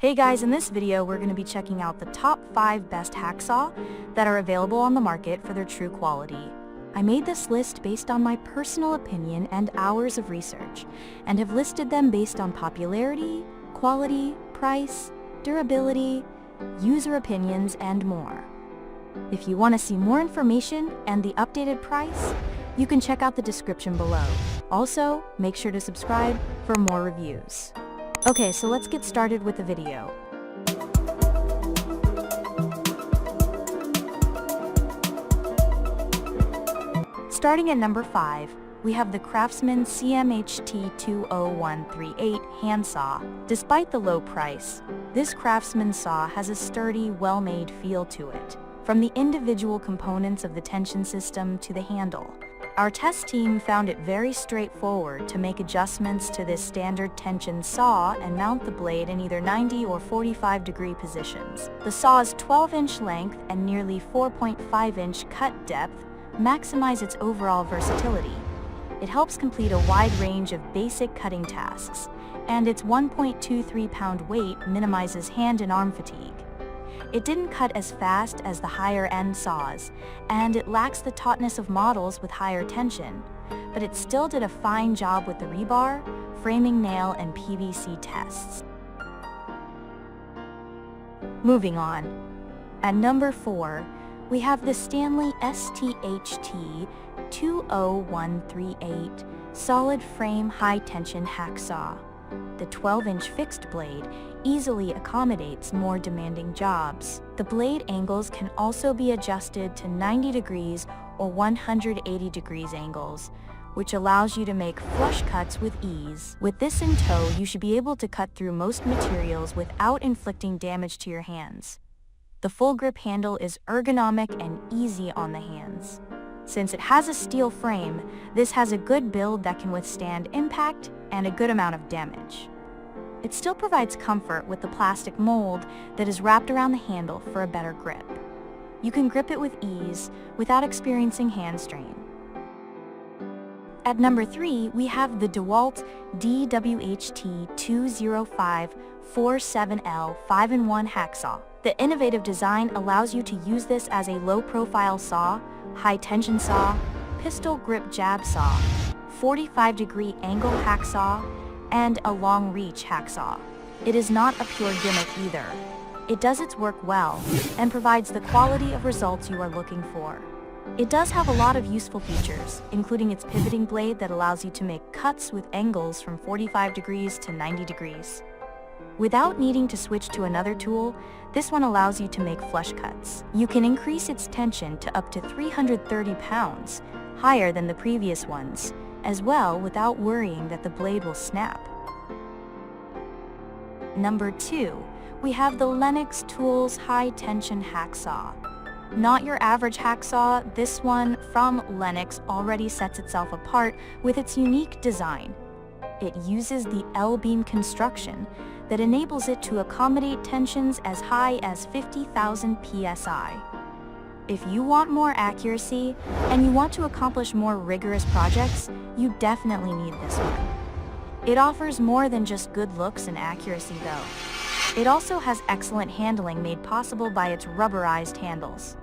Hey guys, in this video we're going to be checking out the top 5 best hacksaw that are available on the market for their true quality. I made this list based on my personal opinion and hours of research, and have listed them based on popularity, quality, price, durability, user opinions, and more. If you want to see more information and the updated price, you can check out the description below. Also, make sure to subscribe for more reviews. Okay, so let's get started with the video. Starting at number 5, we have the Craftsman CMHT20138 handsaw. Despite the low price, this Craftsman saw has a sturdy, well-made feel to it, from the individual components of the tension system to the handle. Our test team found it very straightforward to make adjustments to this standard tension saw and mount the blade in either 90 or 45 degree positions. The saw's 12-inch length and nearly 4.5-inch cut depth maximize its overall versatility. It helps complete a wide range of basic cutting tasks, and its 1.23-pound weight minimizes hand and arm fatigue. It didn't cut as fast as the higher-end saws, and it lacks the tautness of models with higher tension, but it still did a fine job with the rebar, framing nail, and PVC tests. Moving on. At number 4, we have the Stanley STHT20138 solid frame high-tension hacksaw. The 12-inch fixed blade easily accommodates more demanding jobs. The blade angles can also be adjusted to 90 degrees or 180 degrees angles, which allows you to make flush cuts with ease. With this in tow, you should be able to cut through most materials without inflicting damage to your hands. The full grip handle is ergonomic and easy on the hands. Since it has a steel frame, this has a good build that can withstand impact and a good amount of damage. It still provides comfort with the plastic mold that is wrapped around the handle for a better grip. You can grip it with ease without experiencing hand strain. At number 3, we have the Dewalt DWHT20547L 5-in-1 hacksaw. The innovative design allows you to use this as a low-profile saw, high-tension saw, pistol grip jab saw, 45-degree angle hacksaw, and a long-reach hacksaw. It is not a pure gimmick either. It does its work well and provides the quality of results you are looking for. It does have a lot of useful features, including its pivoting blade that allows you to make cuts with angles from 45 degrees to 90 degrees. Without needing to switch to another tool, this one allows you to make flush cuts. You can increase its tension to up to 330 pounds, higher than the previous ones, as well without worrying that the blade will snap. Number 2, we have the Lenox Tools High-Tension Hacksaw. Not your average hacksaw, this one from Lenox already sets itself apart with its unique design. It uses the L-beam construction that enables it to accommodate tensions as high as 50,000 psi. If you want more accuracy and you want to accomplish more rigorous projects, you definitely need this one. It offers more than just good looks and accuracy though. It also has excellent handling made possible by its rubberized handles.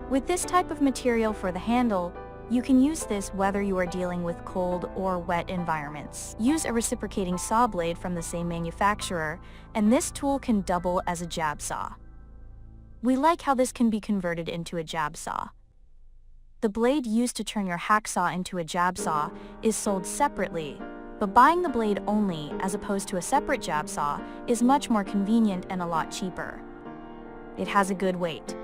With this type of material for the handle, you can use this whether you are dealing with cold or wet environments. Use a reciprocating saw blade from the same manufacturer, and this tool can double as a jab saw. We like how this can be converted into a jab saw. The blade used to turn your hacksaw into a jab saw is sold separately, but buying the blade only as opposed to a separate jab saw is much more convenient and a lot cheaper. It has a good weight.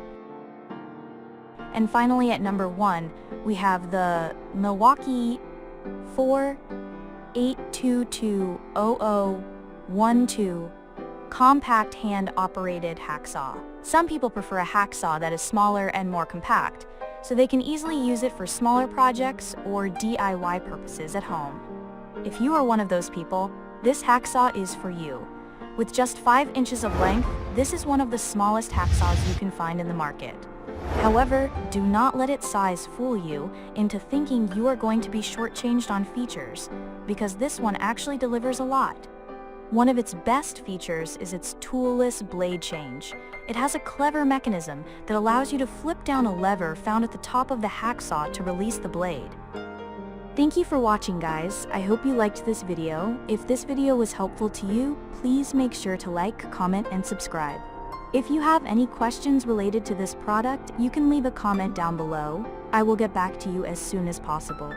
And finally, at number 1, we have the Milwaukee 482200012 compact hand-operated hacksaw. Some people prefer a hacksaw that is smaller and more compact, so they can easily use it for smaller projects or DIY purposes at home. If you are one of those people, this hacksaw is for you. With just 5 inches of length, this is one of the smallest hacksaws you can find in the market. However, do not let its size fool you into thinking you are going to be shortchanged on features, because this one actually delivers a lot. One of its best features is its toolless blade change. It has a clever mechanism that allows you to flip down a lever found at the top of the hacksaw to release the blade. Thank you for watching, guys. I hope you liked this video. If this video was helpful to you, please make sure to like, comment, and subscribe. If you have any questions related to this product, you can leave a comment down below. I will get back to you as soon as possible.